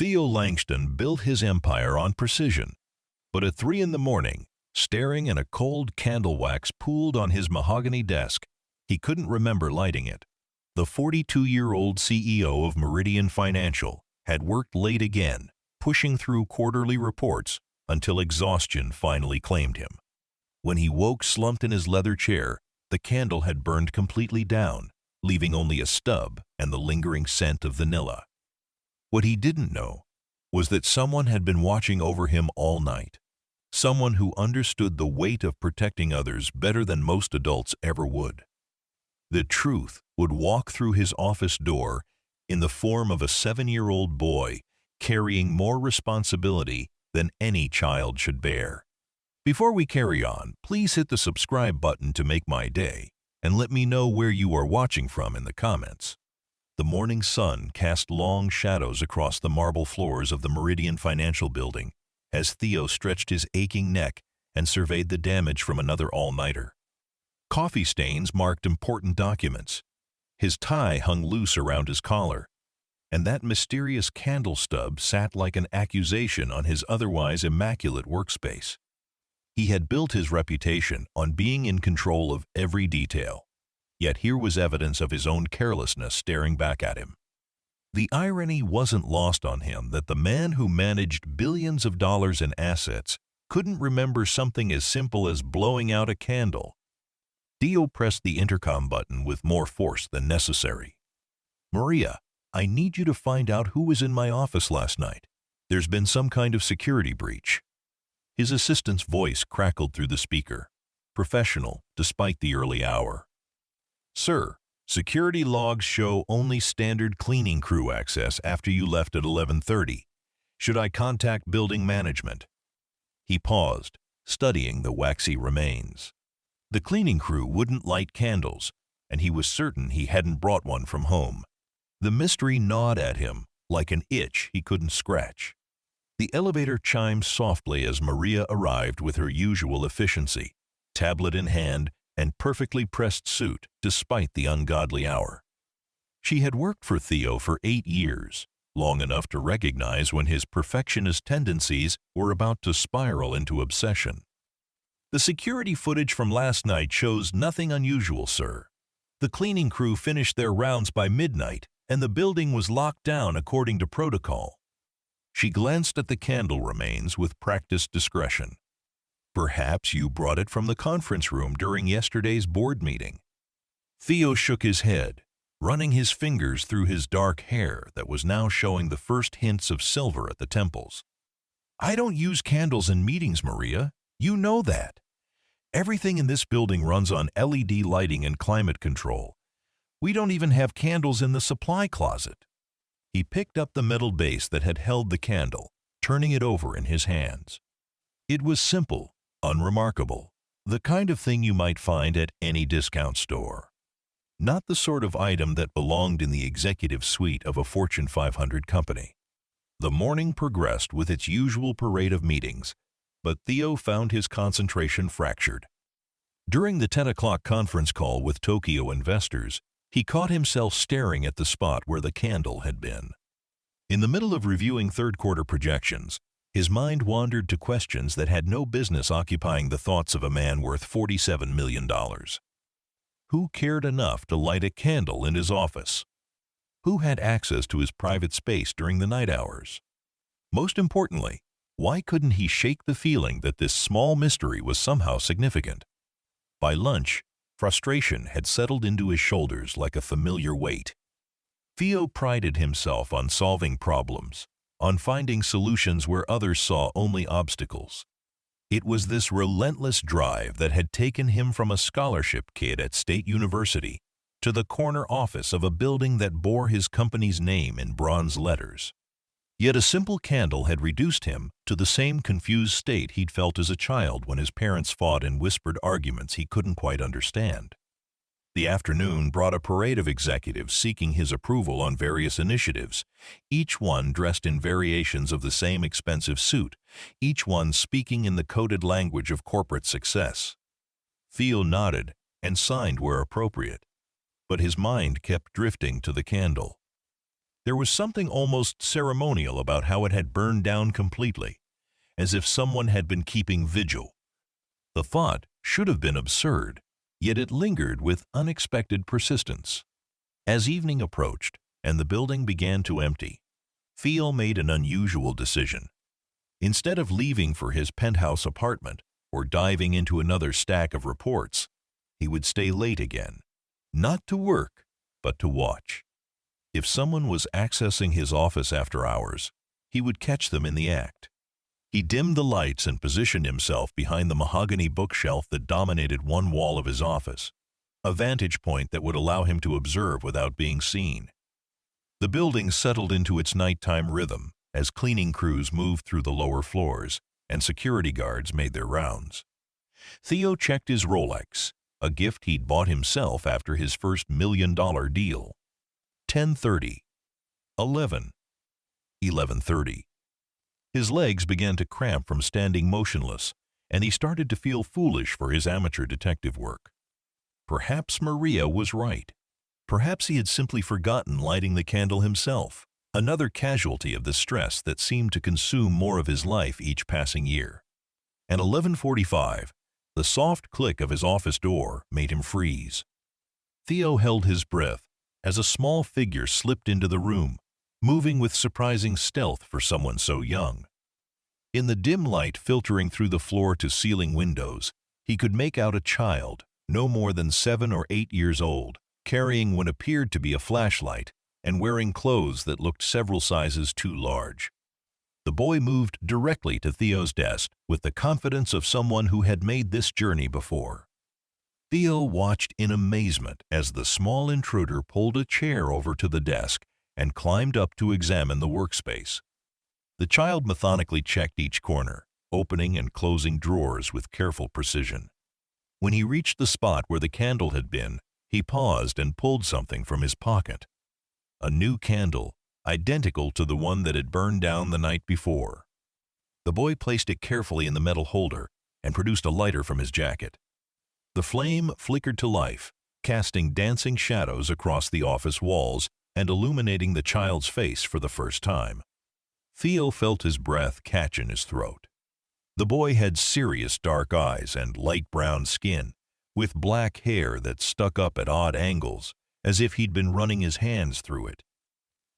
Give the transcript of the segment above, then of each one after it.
Theo Langston built his empire on precision, but at 3 in the morning, staring at a cold candle wax pooled on his mahogany desk, he couldn't remember lighting it. The 42-year-old CEO of Meridian Financial had worked late again, pushing through quarterly reports until exhaustion finally claimed him. When he woke slumped in his leather chair, the candle had burned completely down, leaving only a stub and the lingering scent of vanilla. What he didn't know was that someone had been watching over him all night, someone who understood the weight of protecting others better than most adults ever would. The truth would walk through his office door in the form of a 7-year-old boy carrying more responsibility than any child should bear. Before we carry on, please hit the subscribe button to make my day, and let me know where you are watching from in the comments. The morning sun cast long shadows across the marble floors of the Meridian Financial Building as Theo stretched his aching neck and surveyed the damage from another all-nighter. Coffee stains marked important documents. His tie hung loose around his collar, and that mysterious candle stub sat like an accusation on his otherwise immaculate workspace. He had built his reputation on being in control of every detail, yet here was evidence of his own carelessness staring back at him. The irony wasn't lost on him that the man who managed billions of dollars in assets couldn't remember something as simple as blowing out a candle. Theo pressed the intercom button with more force than necessary. "Maria, I need you to find out who was in my office last night. There's been some kind of security breach." His assistant's voice crackled through the speaker, professional despite the early hour. "Sir, security logs show only standard cleaning crew access after you left at 11:30. Should I contact building management?" He paused, studying the waxy remains. The cleaning crew wouldn't light candles, and he was certain he hadn't brought one from home. The mystery gnawed at him like an itch he couldn't scratch. The elevator chimed softly as Maria arrived with her usual efficiency, tablet in hand and perfectly pressed suit despite the ungodly hour. She had worked for Theo for 8 years, long enough to recognize when his perfectionist tendencies were about to spiral into obsession. "The security footage from last night shows nothing unusual, sir. The cleaning crew finished their rounds by midnight, and the building was locked down according to protocol." She glanced at the candle remains with practiced discretion. "Perhaps you brought it from the conference room during yesterday's board meeting." Theo shook his head, running his fingers through his dark hair that was now showing the first hints of silver at the temples. "I don't use candles in meetings, Maria. You know that. Everything in this building runs on LED lighting and climate control. We don't even have candles in the supply closet." He picked up the metal base that had held the candle, turning it over in his hands. It was simple, unremarkable, the kind of thing you might find at any discount store. Not the sort of item that belonged in the executive suite of a Fortune 500 company. The morning progressed with its usual parade of meetings, but Theo found his concentration fractured. During the 10 o'clock conference call with Tokyo investors, he caught himself staring at the spot where the candle had been. In the middle of reviewing third-quarter projections, his mind wandered to questions that had no business occupying the thoughts of a man worth $47 million. Who cared enough to light a candle in his office? Who had access to his private space during the night hours? Most importantly, why couldn't he shake the feeling that this small mystery was somehow significant? By lunch, frustration had settled into his shoulders like a familiar weight. Theo prided himself on solving problems, on finding solutions where others saw only obstacles. It was this relentless drive that had taken him from a scholarship kid at State University to the corner office of a building that bore his company's name in bronze letters. Yet a simple candle had reduced him to the same confused state he'd felt as a child when his parents fought in whispered arguments he couldn't quite understand. The afternoon brought a parade of executives seeking his approval on various initiatives, each one dressed in variations of the same expensive suit, each one speaking in the coded language of corporate success. Theo nodded and signed where appropriate, but his mind kept drifting to the candle. There was something almost ceremonial about how it had burned down completely, as if someone had been keeping vigil. The thought should have been absurd, yet it lingered with unexpected persistence. As evening approached and the building began to empty, Theo made an unusual decision. Instead of leaving for his penthouse apartment or diving into another stack of reports, he would stay late again, not to work, but to watch. If someone was accessing his office after hours, he would catch them in the act. He dimmed the lights and positioned himself behind the mahogany bookshelf that dominated one wall of his office, a vantage point that would allow him to observe without being seen. The building settled into its nighttime rhythm as cleaning crews moved through the lower floors and security guards made their rounds. Theo checked his Rolex, a gift he'd bought himself after his first $1 million deal. 10:30, 11, 11:30. His legs began to cramp from standing motionless, and he started to feel foolish for his amateur detective work. Perhaps Maria was right. Perhaps he had simply forgotten lighting the candle himself, another casualty of the stress that seemed to consume more of his life each passing year. At 11:45, the soft click of his office door made him freeze. Theo held his breath as a small figure slipped into the room, moving with surprising stealth for someone so young. In the dim light filtering through the floor-to-ceiling windows, he could make out a child, no more than 7 or 8 years old, carrying what appeared to be a flashlight and wearing clothes that looked several sizes too large. The boy moved directly to Theo's desk with the confidence of someone who had made this journey before. Theo watched in amazement as the small intruder pulled a chair over to the desk and climbed up to examine the workspace. The child methodically checked each corner, opening and closing drawers with careful precision. When he reached the spot where the candle had been, he paused and pulled something from his pocket. A new candle, identical to the one that had burned down the night before. The boy placed it carefully in the metal holder and produced a lighter from his jacket. The flame flickered to life, casting dancing shadows across the office walls and illuminating the child's face for the first time. Theo felt his breath catch in his throat. The boy had serious dark eyes and light brown skin, with black hair that stuck up at odd angles, as if he'd been running his hands through it.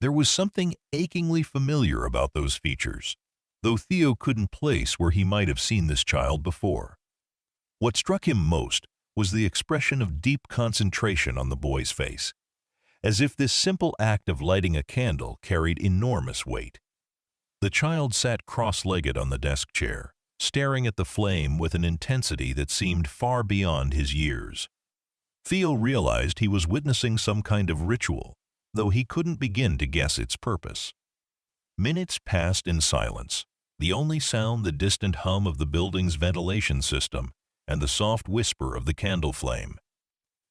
There was something achingly familiar about those features, though Theo couldn't place where he might have seen this child before. What struck him most was the expression of deep concentration on the boy's face, as if this simple act of lighting a candle carried enormous weight. The child sat cross-legged on the desk chair, staring at the flame with an intensity that seemed far beyond his years. Theo realized he was witnessing some kind of ritual, though he couldn't begin to guess its purpose. Minutes passed in silence, the only sound the distant hum of the building's ventilation system and the soft whisper of the candle flame.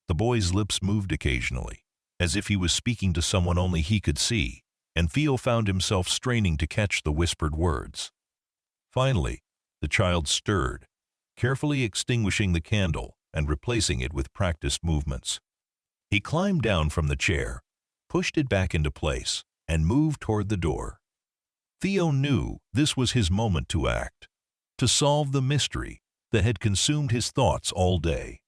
The boy's lips moved occasionally, as if he was speaking to someone only he could see, and Theo found himself straining to catch the whispered words. Finally, the child stirred, carefully extinguishing the candle and replacing it with practiced movements. He climbed down from the chair, pushed it back into place, and moved toward the door. Theo knew this was his moment to act, to solve the mystery that had consumed his thoughts all day.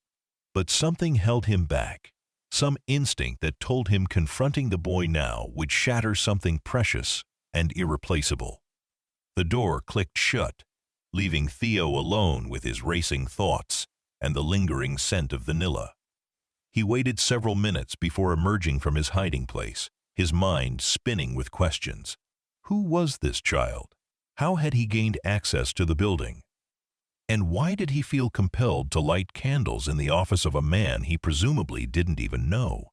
But something held him back, some instinct that told him confronting the boy now would shatter something precious and irreplaceable. The door clicked shut, leaving Theo alone with his racing thoughts and the lingering scent of vanilla. He waited several minutes before emerging from his hiding place, his mind spinning with questions. Who was this child? How had he gained access to the building? And why did he feel compelled to light candles in the office of a man he presumably didn't even know?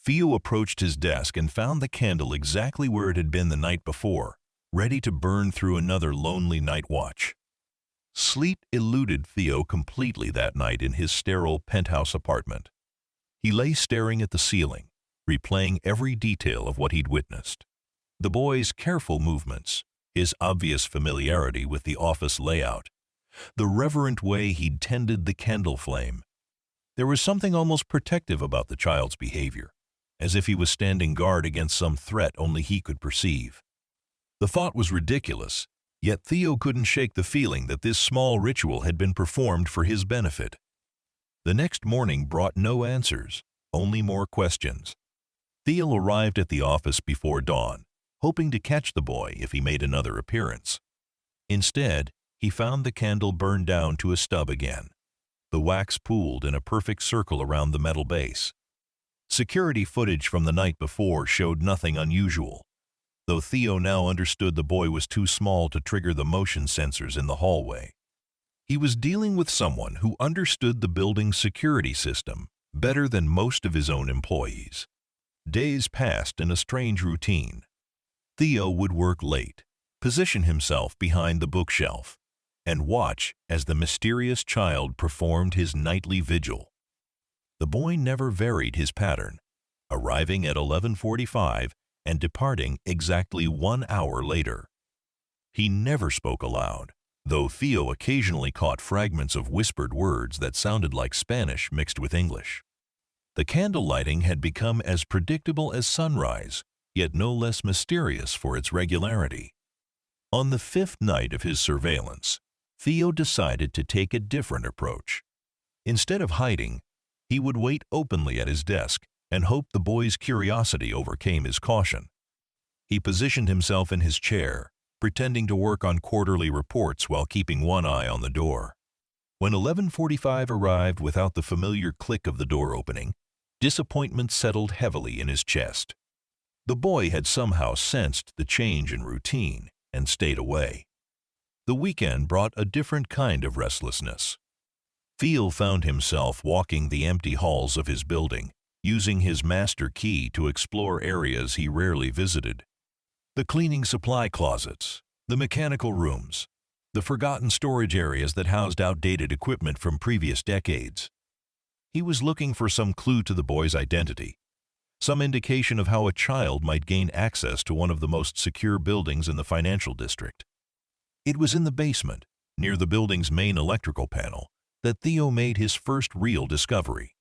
Theo approached his desk and found the candle exactly where it had been the night before, ready to burn through another lonely night watch. Sleep eluded Theo completely that night in his sterile penthouse apartment. He lay staring at the ceiling, replaying every detail of what he'd witnessed. The boy's careful movements, his obvious familiarity with the office layout, the reverent way he'd tended the candle flame. There was something almost protective about the child's behavior, as if he was standing guard against some threat only he could perceive. The thought was ridiculous, yet Theo couldn't shake the feeling that this small ritual had been performed for his benefit. The next morning brought no answers, only more questions. Theo arrived at the office before dawn, hoping to catch the boy if he made another appearance. Instead, he found the candle burned down to a stub again. The wax pooled in a perfect circle around the metal base. Security footage from the night before showed nothing unusual, though Theo now understood the boy was too small to trigger the motion sensors in the hallway. He was dealing with someone who understood the building's security system better than most of his own employees. Days passed in a strange routine. Theo would work late, position himself behind the bookshelf, and watch as the mysterious child performed his nightly vigil. The boy never varied his pattern, arriving at 11:45 and departing exactly 1 hour later. He never spoke aloud, though Theo occasionally caught fragments of whispered words that sounded like Spanish mixed with English. The candle lighting had become as predictable as sunrise, yet no less mysterious for its regularity. On the 5th night of his surveillance, Theo decided to take a different approach. Instead of hiding, he would wait openly at his desk and hope the boy's curiosity overcame his caution. He positioned himself in his chair, pretending to work on quarterly reports while keeping one eye on the door. When 11:45 arrived without the familiar click of the door opening, disappointment settled heavily in his chest. The boy had somehow sensed the change in routine and stayed away. The weekend brought a different kind of restlessness. Theo found himself walking the empty halls of his building, using his master key to explore areas he rarely visited. The cleaning supply closets, the mechanical rooms, the forgotten storage areas that housed outdated equipment from previous decades. He was looking for some clue to the boy's identity, some indication of how a child might gain access to one of the most secure buildings in the financial district. It was in the basement, near the building's main electrical panel, that Theo made his first real discovery.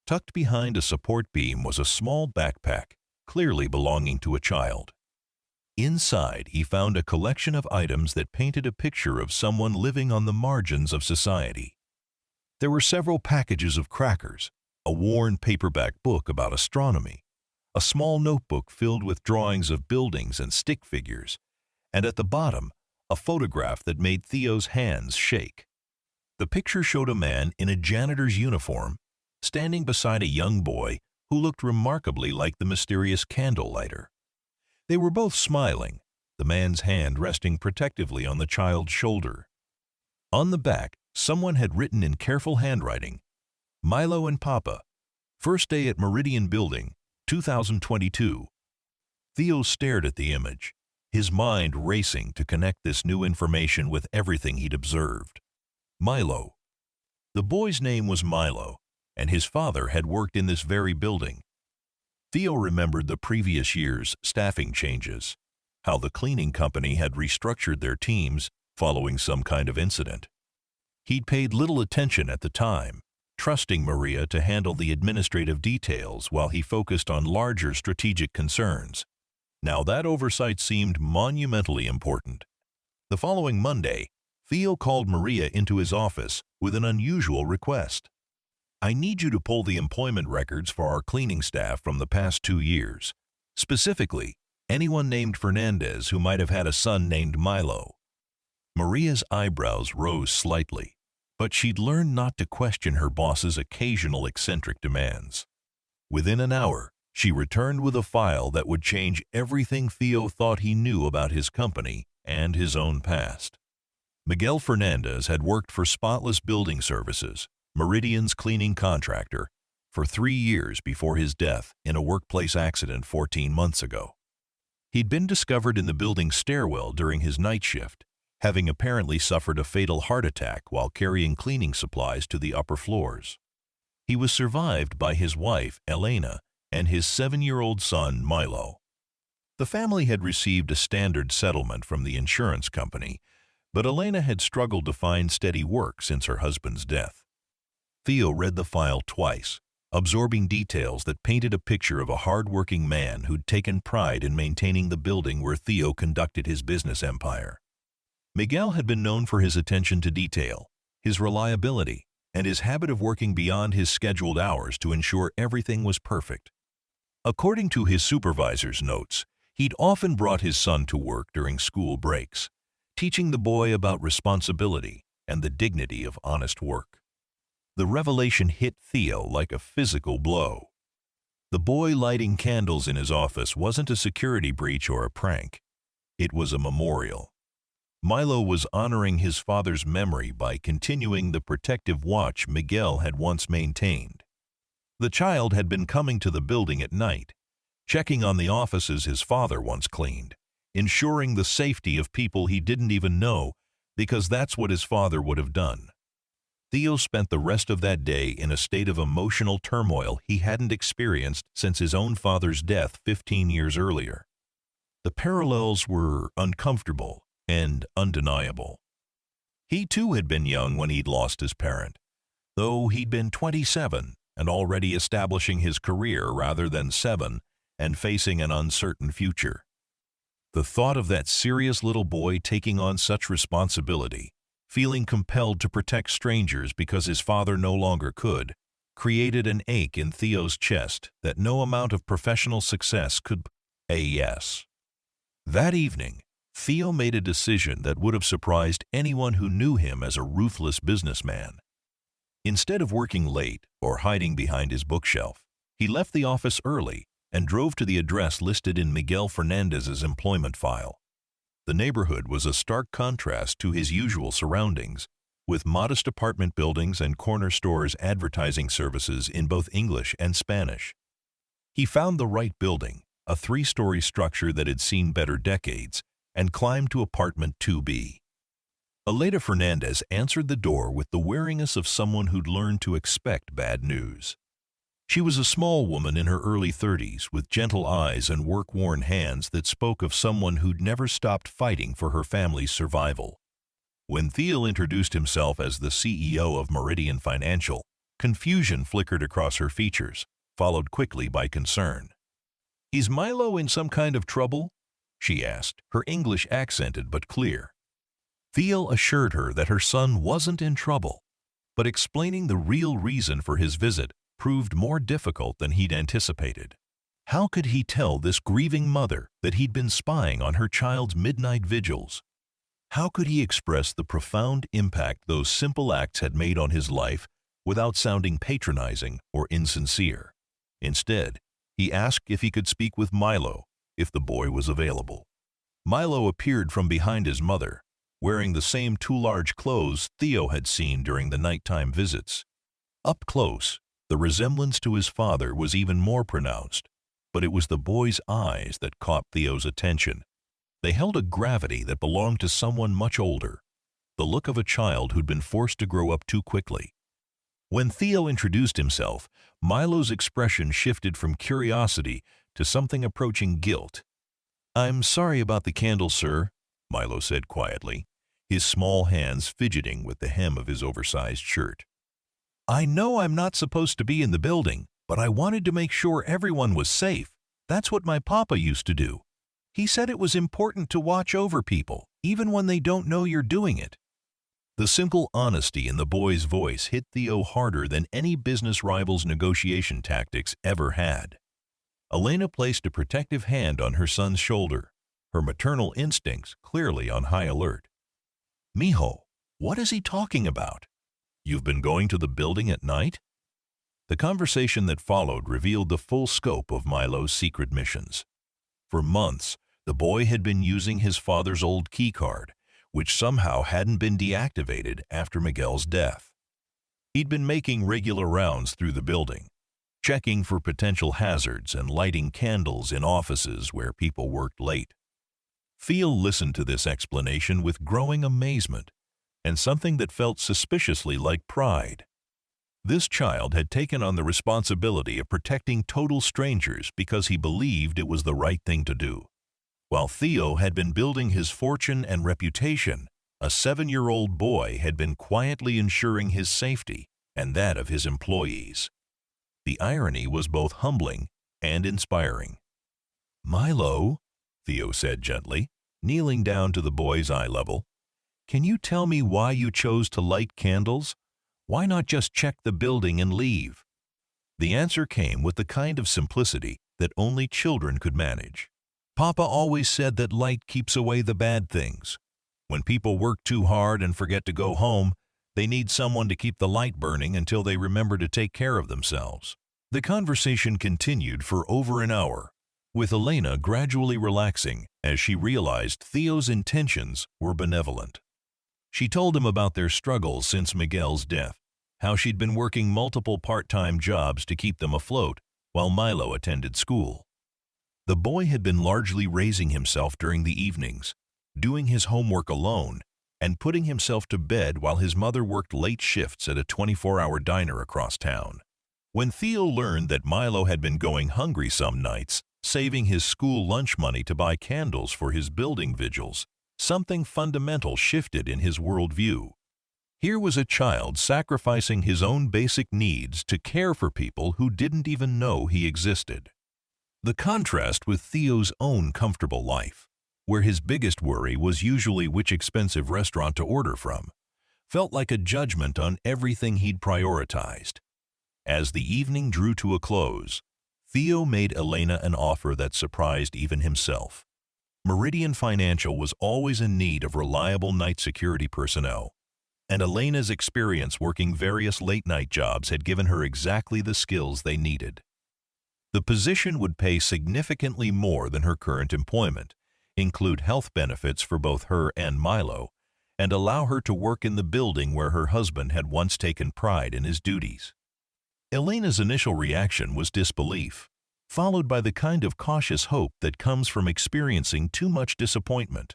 Tucked behind a support beam was a small backpack, clearly belonging to a child. Inside, he found a collection of items that painted a picture of someone living on the margins of society. There were several packages of crackers, a worn paperback book about astronomy, a small notebook filled with drawings of buildings and stick figures, and at the bottom, a photograph that made Theo's hands shake. The picture showed a man in a janitor's uniform standing beside a young boy who looked remarkably like the mysterious candle lighter. They were both smiling, the man's hand resting protectively on the child's shoulder. On the back, someone had written in careful handwriting, "Milo and Papa, first day at Meridian Building, 2022. Theo stared at the image, his mind racing to connect this new information with everything he'd observed. Milo. The boy's name was Milo, and his father had worked in this very building. Theo remembered the previous year's staffing changes, how the cleaning company had restructured their teams following some kind of incident. He'd paid little attention at the time, trusting Maria to handle the administrative details while he focused on larger strategic concerns. Now that oversight seemed monumentally important. The following Monday, Theo called Maria into his office with an unusual request. "I need you to pull the employment records for our cleaning staff from the past 2 years. Specifically, anyone named Fernandez who might have had a son named Milo." Maria's eyebrows rose slightly, but she'd learned not to question her boss's occasional eccentric demands. Within an hour, she returned with a file that would change everything Theo thought he knew about his company and his own past. Miguel Fernandez had worked for Spotless Building Services, Meridian's cleaning contractor, for 3 years before his death in a workplace accident 14 months ago. He'd been discovered in the building's stairwell during his night shift, having apparently suffered a fatal heart attack while carrying cleaning supplies to the upper floors. He was survived by his wife, Elena, and his 7-year-old son, Milo. The family had received a standard settlement from the insurance company, but Elena had struggled to find steady work since her husband's death. Theo read the file twice, absorbing details that painted a picture of a hard-working man who'd taken pride in maintaining the building where Theo conducted his business empire. Miguel had been known for his attention to detail, his reliability, and his habit of working beyond his scheduled hours to ensure everything was perfect. According to his supervisor's notes, he'd often brought his son to work during school breaks, teaching the boy about responsibility and the dignity of honest work. The revelation hit Theo like a physical blow. The boy lighting candles in his office wasn't a security breach or a prank. It was a memorial. Milo was honoring his father's memory by continuing the protective watch Miguel had once maintained. The child had been coming to the building at night, checking on the offices his father once cleaned, ensuring the safety of people he didn't even know, because that's what his father would have done. Theo spent the rest of that day in a state of emotional turmoil he hadn't experienced since his own father's death 15 years earlier. The parallels were uncomfortable and undeniable. He too had been young when he'd lost his parent, though he'd been 27 and already establishing his career rather than 7 and facing an uncertain future. The thought of that serious little boy taking on such responsibility, feeling compelled to protect strangers because his father no longer could, created an ache in Theo's chest that no amount of professional success could. Yes. That evening, Theo made a decision that would have surprised anyone who knew him as a ruthless businessman. Instead of working late or hiding behind his bookshelf, he left the office early and drove to the address listed in Miguel Fernandez's employment file. The neighborhood was a stark contrast to his usual surroundings, with modest apartment buildings and corner stores advertising services in both English and Spanish. He found the right building, a 3-story structure that had seen better decades, and climbed to apartment 2B. Elena Fernandez answered the door with the wariness of someone who'd learned to expect bad news. She was a small woman in her early 30s with gentle eyes and work-worn hands that spoke of someone who'd never stopped fighting for her family's survival. When Theo introduced himself as the CEO of Meridian Financial, confusion flickered across her features, followed quickly by concern. "Is Milo in some kind of trouble?" she asked, her English accented but clear. Theo assured her that her son wasn't in trouble, but explaining the real reason for his visit proved more difficult than he'd anticipated. How could he tell this grieving mother that he'd been spying on her child's midnight vigils? How could he express the profound impact those simple acts had made on his life without sounding patronizing or insincere? Instead, he asked if he could speak with Milo, if the boy was available. Milo appeared from behind his mother, wearing the same too large clothes Theo had seen during the nighttime visits. Up close, the resemblance to his father was even more pronounced, but it was the boy's eyes that caught Theo's attention. They held a gravity that belonged to someone much older, the look of a child who'd been forced to grow up too quickly. When Theo introduced himself, Milo's expression shifted from curiosity to something approaching guilt. "I'm sorry about the candle, sir," Milo said quietly, his small hands fidgeting with the hem of his oversized shirt. "I know I'm not supposed to be in the building, but I wanted to make sure everyone was safe. That's what my papa used to do. He said it was important to watch over people, even when they don't know you're doing it." The simple honesty in the boy's voice hit Theo harder than any business rival's negotiation tactics ever had. Elena placed a protective hand on her son's shoulder, her maternal instincts clearly on high alert. "Mijo, what is he talking about? You've been going to the building at night?" The conversation that followed revealed the full scope of Milo's secret missions. For months, the boy had been using his father's old key card, which somehow hadn't been deactivated after Miguel's death. He'd been making regular rounds through the building, checking for potential hazards and lighting candles in offices where people worked late. Theo listened to this explanation with growing amazement and something that felt suspiciously like pride. This child had taken on the responsibility of protecting total strangers because he believed it was the right thing to do. While Theo had been building his fortune and reputation, a 7-year-old boy had been quietly ensuring his safety and that of his employees. The irony was both humbling and inspiring. "Milo," Theo said gently, kneeling down to the boy's eye level, "can you tell me why you chose to light candles? Why not just check the building and leave?" The answer came with the kind of simplicity that only children could manage. "Papa always said that light keeps away the bad things. When people work too hard and forget to go home, they need someone to keep the light burning until they remember to take care of themselves." The conversation continued for over an hour, with Elena gradually relaxing as she realized Theo's intentions were benevolent. She told him about their struggles since Miguel's death, how she'd been working multiple part-time jobs to keep them afloat while Milo attended school. The boy had been largely raising himself during the evenings, doing his homework alone, and putting himself to bed while his mother worked late shifts at a 24-hour diner across town. When Theo learned that Milo had been going hungry some nights, saving his school lunch money to buy candles for his building vigils, something fundamental shifted in his worldview. Here was a child sacrificing his own basic needs to care for people who didn't even know he existed. The contrast with Theo's own comfortable life, where his biggest worry was usually which expensive restaurant to order from, felt like a judgment on everything he'd prioritized. As the evening drew to a close, Theo made Elena an offer that surprised even himself. Meridian Financial was always in need of reliable night security personnel, and Elena's experience working various late-night jobs had given her exactly the skills they needed. The position would pay significantly more than her current employment, include health benefits for both her and Milo, and allow her to work in the building where her husband had once taken pride in his duties. Elena's initial reaction was disbelief, followed by the kind of cautious hope that comes from experiencing too much disappointment.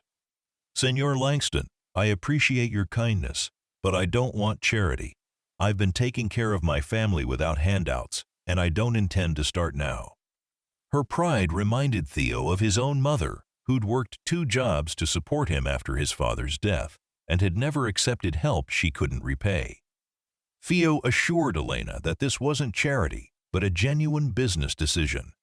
"Senor Langston, I appreciate your kindness, but I don't want charity. I've been taking care of my family without handouts, and I don't intend to start now." Her pride reminded Theo of his own mother, who'd worked 2 jobs to support him after his father's death, and had never accepted help she couldn't repay. Theo assured Elena that this wasn't charity, but a genuine business decision.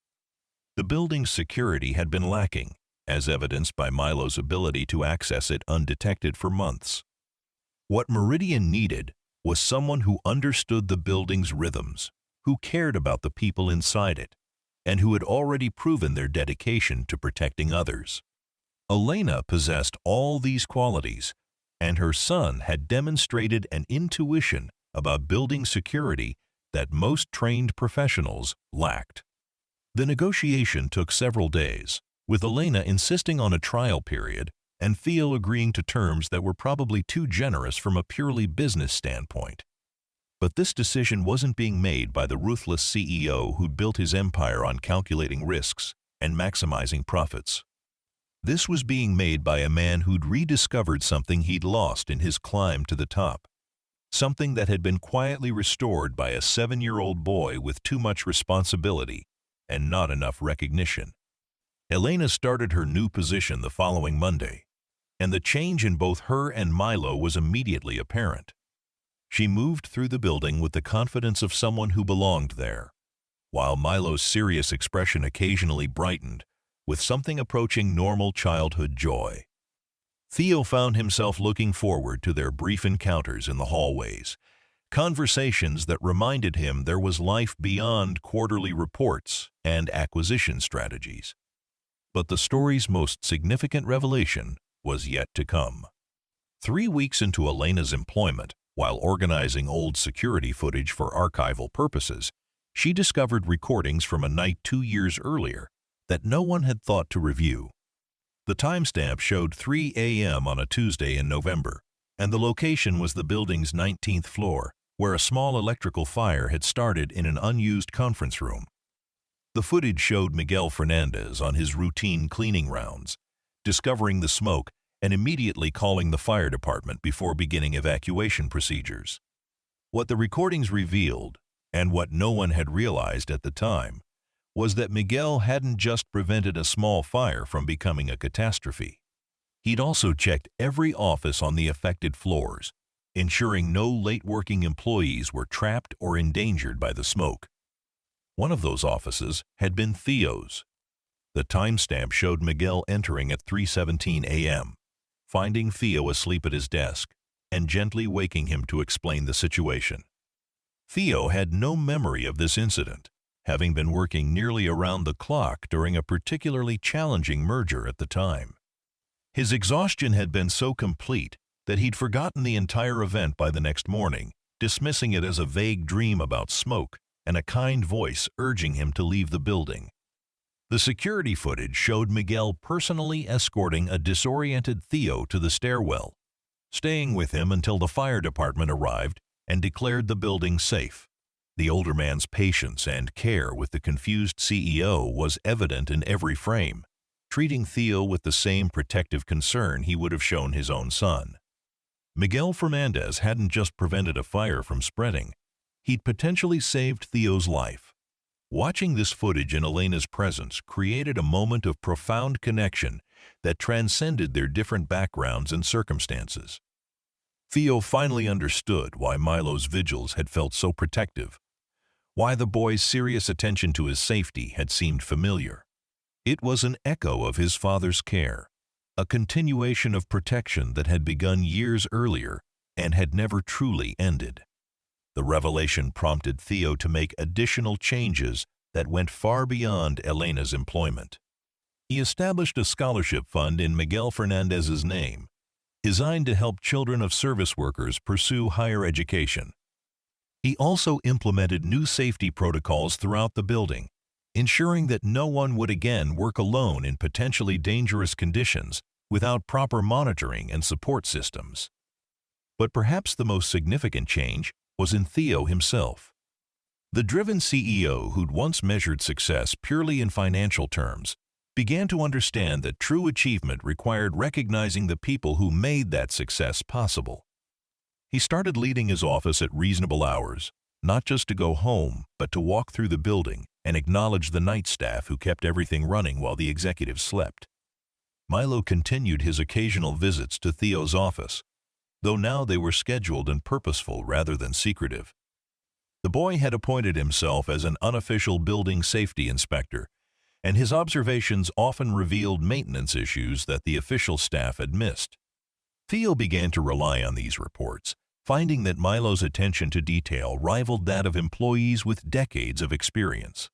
The building's security had been lacking, as evidenced by Milo's ability to access it undetected for months. What Meridian needed was someone who understood the building's rhythms, who cared about the people inside it, and who had already proven their dedication to protecting others. Elena possessed all these qualities, and her son had demonstrated an intuition about building security that most trained professionals lacked. The negotiation took several days, with Elena insisting on a trial period and Theo agreeing to terms that were probably too generous from a purely business standpoint. But this decision wasn't being made by the ruthless CEO who'd built his empire on calculating risks and maximizing profits. This was being made by a man who'd rediscovered something he'd lost in his climb to the top. Something that had been quietly restored by a 7-year-old boy with too much responsibility and not enough recognition. Elena started her new position the following Monday, and the change in both her and Milo was immediately apparent. She moved through the building with the confidence of someone who belonged there, while Milo's serious expression occasionally brightened with something approaching normal childhood joy. Theo found himself looking forward to their brief encounters in the hallways, conversations that reminded him there was life beyond quarterly reports and acquisition strategies. But the story's most significant revelation was yet to come. 3 weeks into Elena's employment, while organizing old security footage for archival purposes, she discovered recordings from a night 2 years earlier that no one had thought to review. The timestamp showed 3 a.m. on a Tuesday in November, and the location was the building's 19th floor, where a small electrical fire had started in an unused conference room. The footage showed Miguel Fernandez on his routine cleaning rounds, discovering the smoke and immediately calling the fire department before beginning evacuation procedures. What the recordings revealed, and what no one had realized at the time, was that Miguel hadn't just prevented a small fire from becoming a catastrophe. He'd also checked every office on the affected floors, ensuring no late-working employees were trapped or endangered by the smoke. One of those offices had been Theo's. The timestamp showed Miguel entering at 3:17 a.m., finding Theo asleep at his desk, and gently waking him to explain the situation. Theo had no memory of this incident, having been working nearly around the clock during a particularly challenging merger at the time. His exhaustion had been so complete that he'd forgotten the entire event by the next morning, dismissing it as a vague dream about smoke and a kind voice urging him to leave the building. The security footage showed Miguel personally escorting a disoriented Theo to the stairwell, staying with him until the fire department arrived and declared the building safe. The older man's patience and care with the confused CEO was evident in every frame, treating Theo with the same protective concern he would have shown his own son. Miguel Fernandez hadn't just prevented a fire from spreading, he'd potentially saved Theo's life. Watching this footage in Elena's presence created a moment of profound connection that transcended their different backgrounds and circumstances. Theo finally understood why Milo's vigils had felt so protective, why the boy's serious attention to his safety had seemed familiar. It was an echo of his father's care, a continuation of protection that had begun years earlier and had never truly ended. The revelation prompted Theo to make additional changes that went far beyond Elena's employment. He established a scholarship fund in Miguel Fernandez's name, designed to help children of service workers pursue higher education. He also implemented new safety protocols throughout the building, ensuring that no one would again work alone in potentially dangerous conditions without proper monitoring and support systems. But perhaps the most significant change was in Theo himself. The driven CEO who'd once measured success purely in financial terms began to understand that true achievement required recognizing the people who made that success possible. He started leaving his office at reasonable hours, not just to go home, but to walk through the building and acknowledge the night staff who kept everything running while the executives slept. Milo continued his occasional visits to Theo's office, though now they were scheduled and purposeful rather than secretive. The boy had appointed himself as an unofficial building safety inspector, and his observations often revealed maintenance issues that the official staff had missed. Theo began to rely on these reports, finding that Milo's attention to detail rivaled that of employees with decades of experience.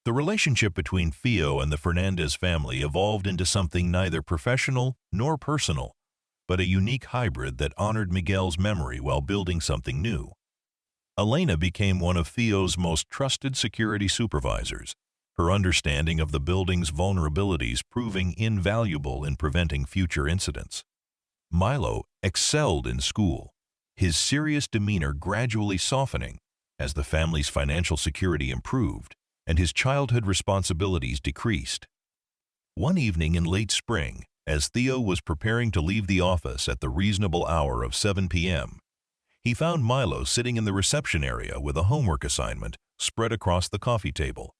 The relationship between Theo and the Fernandez family evolved into something neither professional nor personal, but a unique hybrid that honored Miguel's memory while building something new. Elena became one of Theo's most trusted security supervisors, her understanding of the building's vulnerabilities proving invaluable in preventing future incidents. Milo excelled in school, his serious demeanor gradually softening as the family's financial security improved and his childhood responsibilities decreased. One evening in late spring, as Theo was preparing to leave the office at the reasonable hour of 7 p.m., he found Milo sitting in the reception area with a homework assignment spread across the coffee table.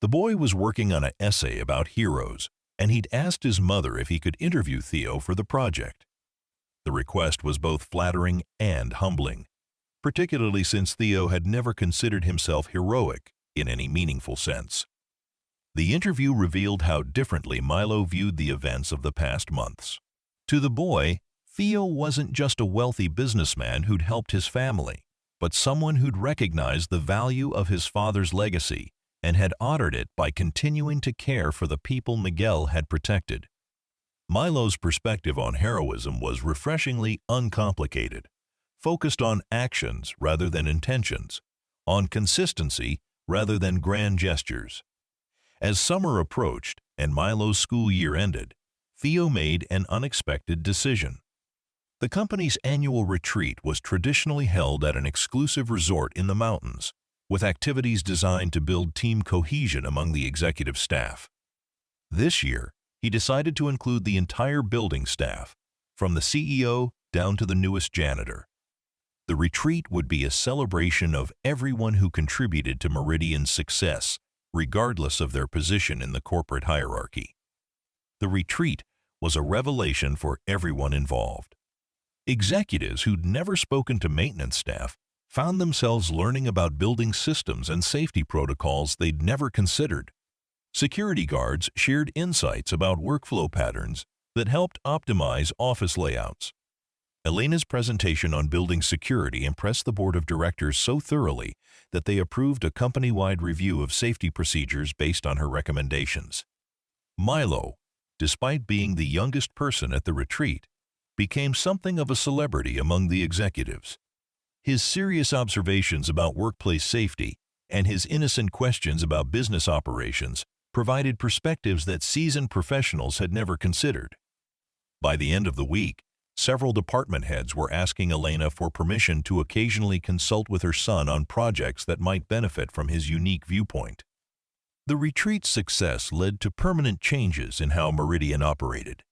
The boy was working on an essay about heroes, and he'd asked his mother if he could interview Theo for the project. The request was both flattering and humbling, particularly since Theo had never considered himself heroic in any meaningful sense. The interview revealed how differently Milo viewed the events of the past months. To the boy, Theo wasn't just a wealthy businessman who'd helped his family, but someone who'd recognized the value of his father's legacy and had honored it by continuing to care for the people Miguel had protected. Milo's perspective on heroism was refreshingly uncomplicated, focused on actions rather than intentions, on consistency rather than grand gestures. As summer approached and Milo's school year ended, Theo made an unexpected decision. The company's annual retreat was traditionally held at an exclusive resort in the mountains, with activities designed to build team cohesion among the executive staff. This year, he decided to include the entire building staff, from the CEO down to the newest janitor. The retreat would be a celebration of everyone who contributed to Meridian's success, regardless of their position in the corporate hierarchy. The retreat was a revelation for everyone involved. Executives who'd never spoken to maintenance staff found themselves learning about building systems and safety protocols they'd never considered. Security guards shared insights about workflow patterns that helped optimize office layouts. Elena's presentation on building security impressed the board of directors so thoroughly that they approved a company-wide review of safety procedures based on her recommendations. Milo, despite being the youngest person at the retreat, became something of a celebrity among the executives. His serious observations about workplace safety and his innocent questions about business operations provided perspectives that seasoned professionals had never considered. By the end of the week, several department heads were asking Elena for permission to occasionally consult with her son on projects that might benefit from his unique viewpoint. The retreat's success led to permanent changes in how Meridian operated.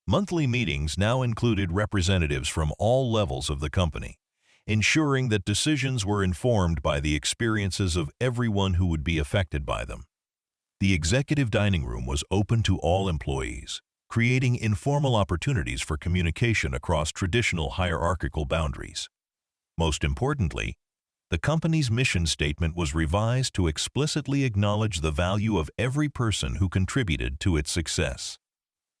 Monthly meetings now included representatives from all levels of the company, ensuring that decisions were informed by the experiences of everyone who would be affected by them. The executive dining room was open to all employees, creating informal opportunities for communication across traditional hierarchical boundaries. Most importantly, the company's mission statement was revised to explicitly acknowledge the value of every person who contributed to its success.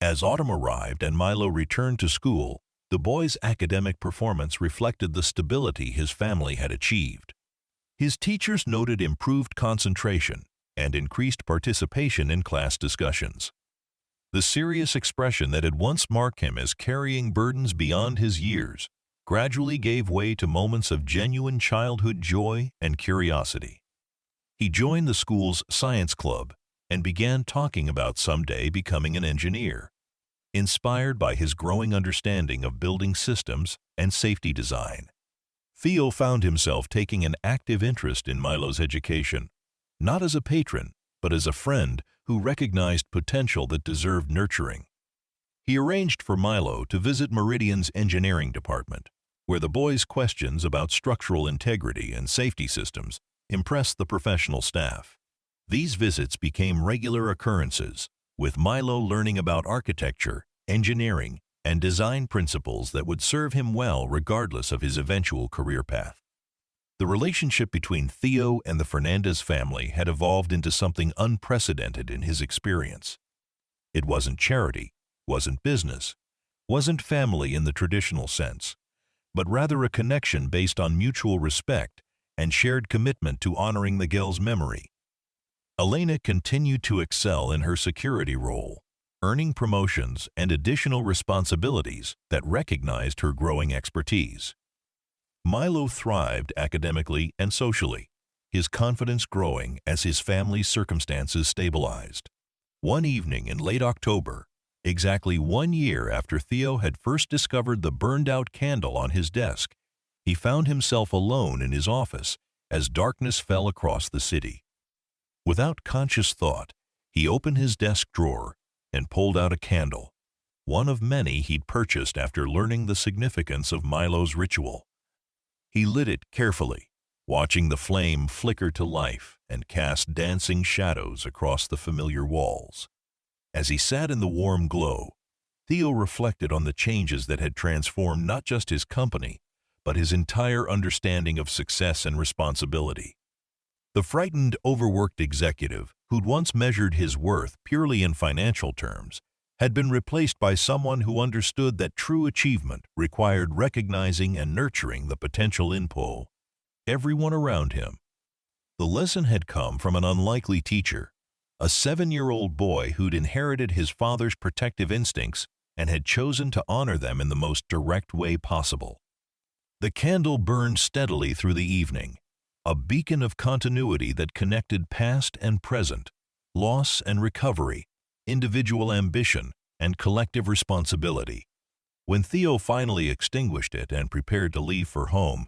As autumn arrived and Milo returned to school, the boy's academic performance reflected the stability his family had achieved. His teachers noted improved concentration and increased participation in class discussions. The serious expression that had once marked him as carrying burdens beyond his years gradually gave way to moments of genuine childhood joy and curiosity. He joined the school's science club and began talking about someday becoming an engineer, inspired by his growing understanding of building systems and safety design. Theo found himself taking an active interest in Milo's education, not as a patron, but as a friend who recognized potential that deserved nurturing. He arranged for Milo to visit Meridian's engineering department, where the boy's questions about structural integrity and safety systems impressed the professional staff. These visits became regular occurrences, with Milo learning about architecture, engineering, and design principles that would serve him well regardless of his eventual career path. The relationship between Theo and the Fernandez family had evolved into something unprecedented in his experience. It wasn't charity, wasn't business, wasn't family in the traditional sense, but rather a connection based on mutual respect and shared commitment to honoring Miguel's memory. Elena continued to excel in her security role, earning promotions and additional responsibilities that recognized her growing expertise. Milo thrived academically and socially, his confidence growing as his family's circumstances stabilized. One evening in late October, exactly 1 year after Theo had first discovered the burned-out candle on his desk, he found himself alone in his office as darkness fell across the city. Without conscious thought, he opened his desk drawer and pulled out a candle, one of many he'd purchased after learning the significance of Milo's ritual. He lit it carefully, watching the flame flicker to life and cast dancing shadows across the familiar walls. As he sat in the warm glow, Theo reflected on the changes that had transformed not just his company, but his entire understanding of success and responsibility. The frightened, overworked executive, who'd once measured his worth purely in financial terms, had been replaced by someone who understood that true achievement required recognizing and nurturing the potential in everyone around him. The lesson had come from an unlikely teacher, a 7-year-old boy who'd inherited his father's protective instincts and had chosen to honor them in the most direct way possible. The candle burned steadily through the evening, a beacon of continuity that connected past and present, loss and recovery, individual ambition, and collective responsibility. When Theo finally extinguished it and prepared to leave for home,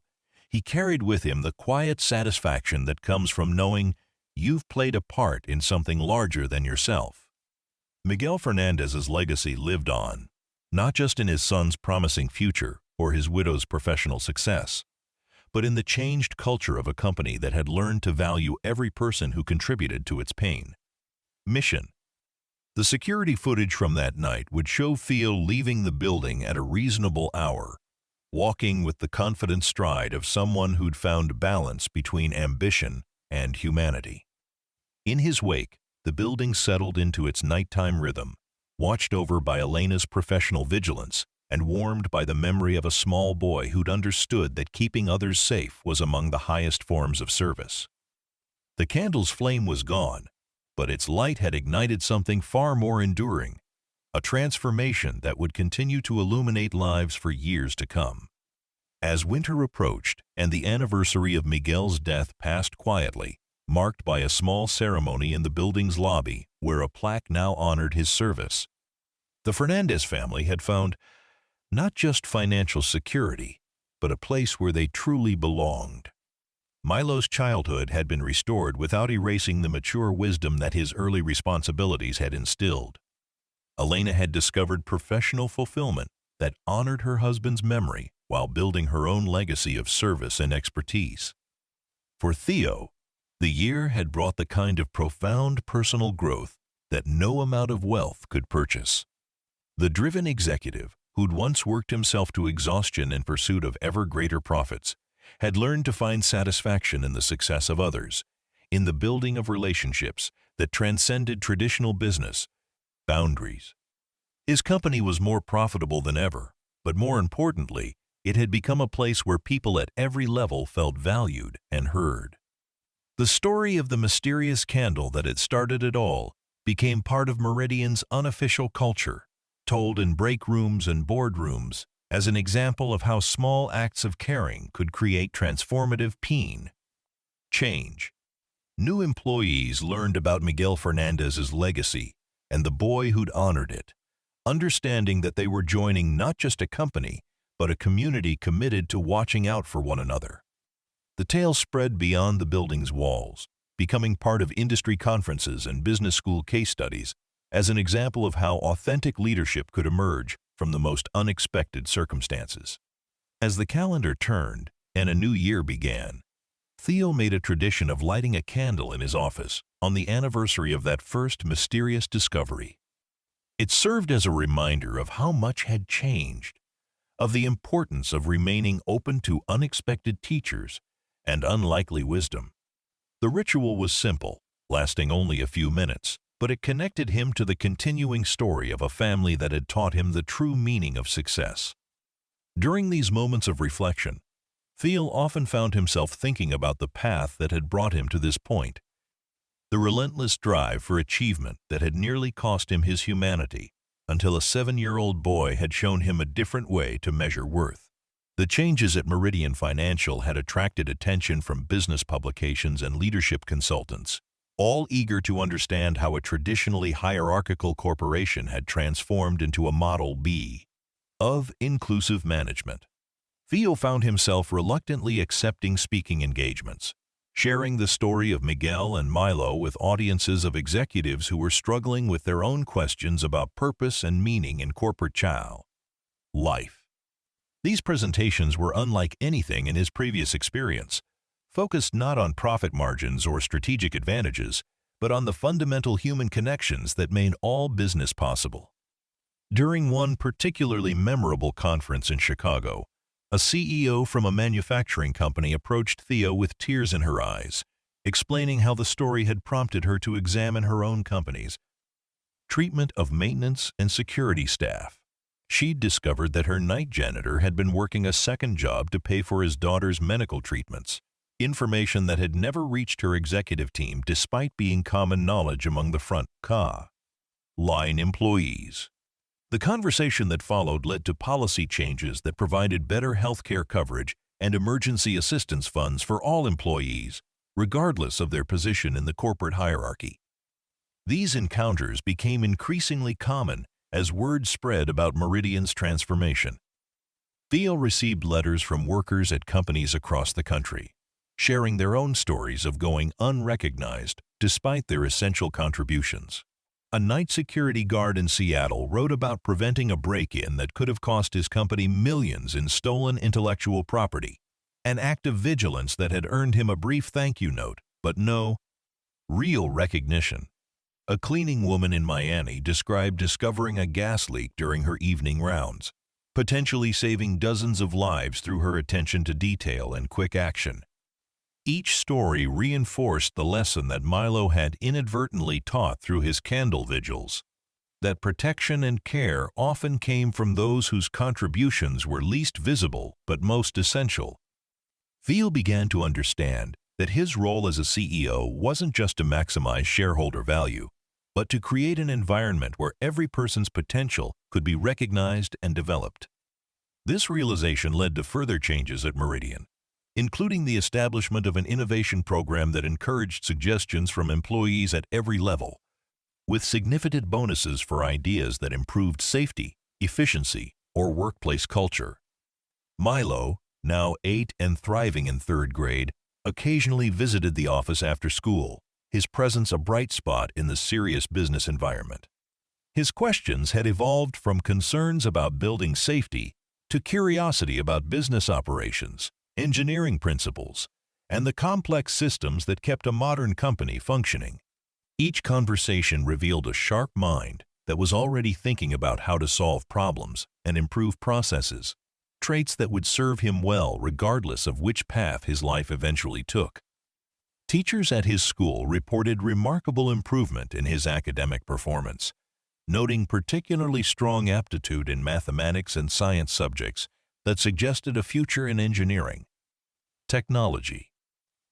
he carried with him the quiet satisfaction that comes from knowing you've played a part in something larger than yourself. Miguel Fernandez's legacy lived on, not just in his son's promising future or his widow's professional success, but in the changed culture of a company that had learned to value every person who contributed to its pain. Mission. The security footage from that night would show Theo leaving the building at a reasonable hour, walking with the confident stride of someone who'd found balance between ambition and humanity. In his wake, the building settled into its nighttime rhythm, watched over by Elena's professional vigilance and warmed by the memory of a small boy who'd understood that keeping others safe was among the highest forms of service. The candle's flame was gone, but its light had ignited something far more enduring, a transformation that would continue to illuminate lives for years to come. As winter approached and the anniversary of Miguel's death passed quietly, marked by a small ceremony in the building's lobby where a plaque now honored his service, the Fernandez family had found not just financial security, but a place where they truly belonged. Milo's childhood had been restored without erasing the mature wisdom that his early responsibilities had instilled. Elena had discovered professional fulfillment that honored her husband's memory while building her own legacy of service and expertise. For Theo, the year had brought the kind of profound personal growth that no amount of wealth could purchase. The driven executive, who'd once worked himself to exhaustion in pursuit of ever greater profits, had learned to find satisfaction in the success of others, in the building of relationships that transcended traditional business boundaries. His company was more profitable than ever, but more importantly, it had become a place where people at every level felt valued and heard. The story of the mysterious candle that had started it all became part of Meridian's unofficial culture, told in break rooms and boardrooms as an example of how small acts of caring could create transformative change. New employees learned about Miguel Fernandez's legacy and the boy who'd honored it, understanding that they were joining not just a company, but a community committed to watching out for one another. The tale spread beyond the building's walls, becoming part of industry conferences and business school case studies as an example of how authentic leadership could emerge from the most unexpected circumstances. As the calendar turned and a new year began, Theo made a tradition of lighting a candle in his office on the anniversary of that first mysterious discovery. It served as a reminder of how much had changed, of the importance of remaining open to unexpected teachers and unlikely wisdom. The ritual was simple, lasting only a few minutes, but it connected him to the continuing story of a family that had taught him the true meaning of success. During these moments of reflection, Theo often found himself thinking about the path that had brought him to this point, the relentless drive for achievement that had nearly cost him his humanity, until a 7-year-old boy had shown him a different way to measure worth. The changes at Meridian Financial had attracted attention from business publications and leadership consultants, all eager to understand how a traditionally hierarchical corporation had transformed into a Model B of inclusive management. Theo found himself reluctantly accepting speaking engagements, sharing the story of Miguel and Milo with audiences of executives who were struggling with their own questions about purpose and meaning in corporate life. These presentations were unlike anything in his previous experience, focused not on profit margins or strategic advantages, but on the fundamental human connections that made all business possible. During one particularly memorable conference in Chicago, a CEO from a manufacturing company approached Theo with tears in her eyes, explaining how the story had prompted her to examine her own company's treatment of maintenance and security staff. She'd discovered that her night janitor had been working a second job to pay for his daughter's medical treatments, information that had never reached her executive team despite being common knowledge among the front line employees. The conversation that followed led to policy changes that provided better healthcare coverage and emergency assistance funds for all employees, regardless of their position in the corporate hierarchy. These encounters became increasingly common as word spread about Meridian's transformation. Theo received letters from workers at companies across the country, sharing their own stories of going unrecognized despite their essential contributions. A night security guard in Seattle wrote about preventing a break-in that could have cost his company millions in stolen intellectual property, an act of vigilance that had earned him a brief thank you note, but no real recognition. A cleaning woman in Miami described discovering a gas leak during her evening rounds, potentially saving dozens of lives through her attention to detail and quick action. Each story reinforced the lesson that Milo had inadvertently taught through his candle vigils, that protection and care often came from those whose contributions were least visible but most essential. Theo began to understand that his role as a CEO wasn't just to maximize shareholder value, but to create an environment where every person's potential could be recognized and developed. This realization led to further changes at Meridian, including the establishment of an innovation program that encouraged suggestions from employees at every level, with significant bonuses for ideas that improved safety, efficiency, or workplace culture. Milo, now 8 and thriving in 3rd grade, occasionally visited the office after school, his presence a bright spot in the serious business environment. His questions had evolved from concerns about building safety to curiosity about business operations, engineering principles, and the complex systems that kept a modern company functioning. Each conversation revealed a sharp mind that was already thinking about how to solve problems and improve processes, traits that would serve him well regardless of which path his life eventually took. Teachers at his school reported remarkable improvement in his academic performance, noting particularly strong aptitude in mathematics and science subjects that suggested a future in engineering. Technology.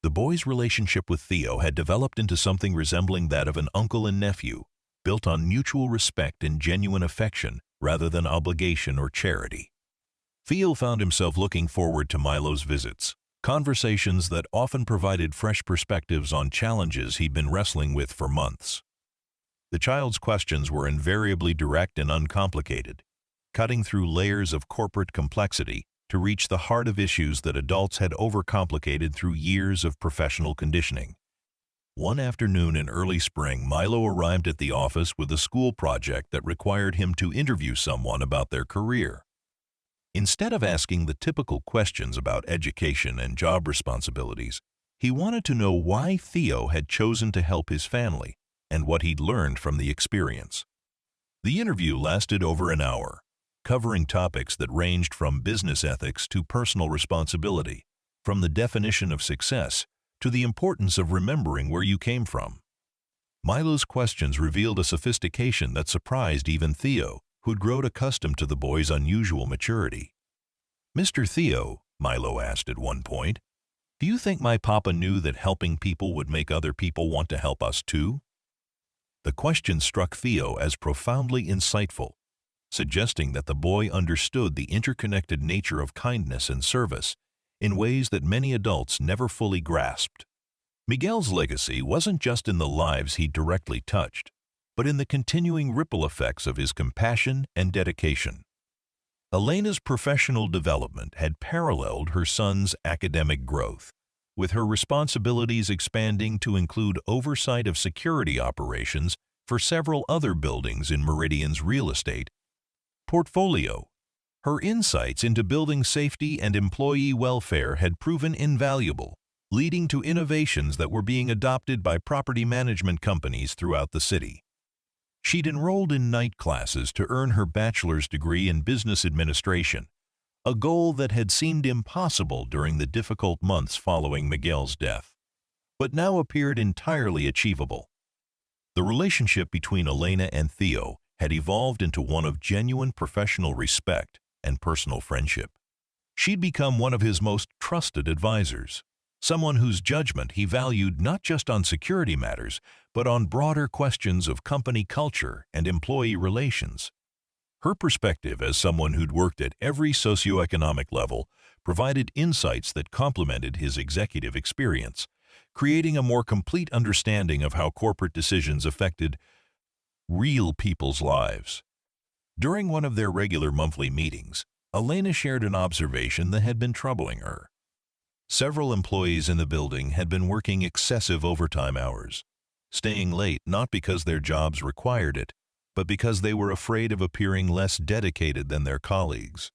The boy's relationship with Theo had developed into something resembling that of an uncle and nephew, built on mutual respect and genuine affection rather than obligation or charity. Theo found himself looking forward to Milo's visits, conversations that often provided fresh perspectives on challenges he'd been wrestling with for months. The child's questions were invariably direct and uncomplicated, cutting through layers of corporate complexity to reach the heart of issues that adults had overcomplicated through years of professional conditioning. One afternoon in early spring, Milo arrived at the office with a school project that required him to interview someone about their career. Instead of asking the typical questions about education and job responsibilities, he wanted to know why Theo had chosen to help his family and what he'd learned from the experience. The interview lasted over an hour, covering topics that ranged from business ethics to personal responsibility, from the definition of success to the importance of remembering where you came from. Milo's questions revealed a sophistication that surprised even Theo, who'd grown accustomed to the boy's unusual maturity. "Mr. Theo," Milo asked at one point, "do you think my papa knew that helping people would make other people want to help us too?" The question struck Theo as profoundly insightful, suggesting that the boy understood the interconnected nature of kindness and service in ways that many adults never fully grasped. Miguel's legacy wasn't just in the lives he directly touched, but in the continuing ripple effects of his compassion and dedication. Elena's professional development had paralleled her son's academic growth, with her responsibilities expanding to include oversight of security operations for several other buildings in Meridian's real estate portfolio. Her insights into building safety and employee welfare had proven invaluable, leading to innovations that were being adopted by property management companies throughout the city. She'd enrolled in night classes to earn her bachelor's degree in business administration, a goal that had seemed impossible during the difficult months following Miguel's death, but now appeared entirely achievable. The relationship between Elena and Theo had evolved into one of genuine professional respect and personal friendship. She'd become one of his most trusted advisors, someone whose judgment he valued not just on security matters, but on broader questions of company culture and employee relations. Her perspective as someone who'd worked at every socioeconomic level provided insights that complemented his executive experience, creating a more complete understanding of how corporate decisions affected real people's lives. During one of their regular monthly meetings, Elena shared an observation that had been troubling her. Several employees in the building had been working excessive overtime hours, staying late not because their jobs required it, but because they were afraid of appearing less dedicated than their colleagues.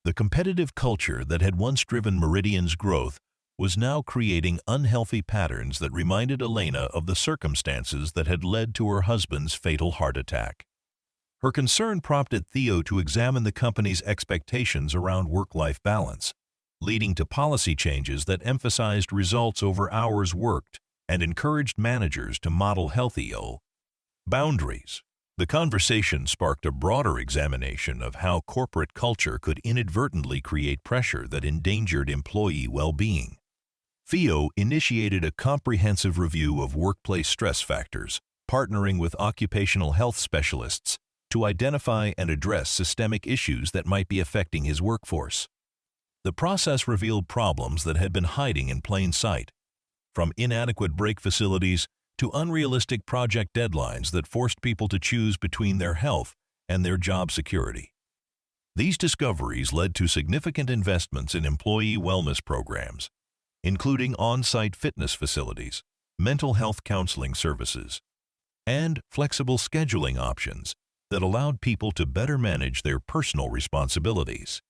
The competitive culture that had once driven Meridian's growth was now creating unhealthy patterns that reminded Elena of the circumstances that had led to her husband's fatal heart attack. Her concern prompted Theo to examine the company's expectations around work-life balance, leading to policy changes that emphasized results over hours worked and encouraged managers to model healthy boundaries. The conversation sparked a broader examination of how corporate culture could inadvertently create pressure that endangered employee well-being. Theo initiated a comprehensive review of workplace stress factors, partnering with occupational health specialists to identify and address systemic issues that might be affecting his workforce. The process revealed problems that had been hiding in plain sight, from inadequate break facilities to unrealistic project deadlines that forced people to choose between their health and their job security. These discoveries led to significant investments in employee wellness programs, including on-site fitness facilities, mental health counseling services, and flexible scheduling options that allowed people to better manage their personal responsibilities.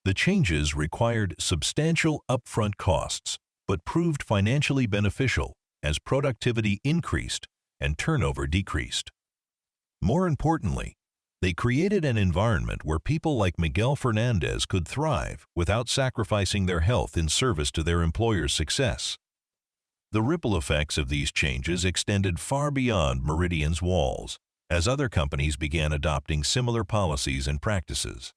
The changes required substantial upfront costs, but proved financially beneficial as productivity increased and turnover decreased. More importantly, they created an environment where people like Miguel Fernandez could thrive without sacrificing their health in service to their employer's success. The ripple effects of these changes extended far beyond Meridian's walls, as other companies began adopting similar policies and practices.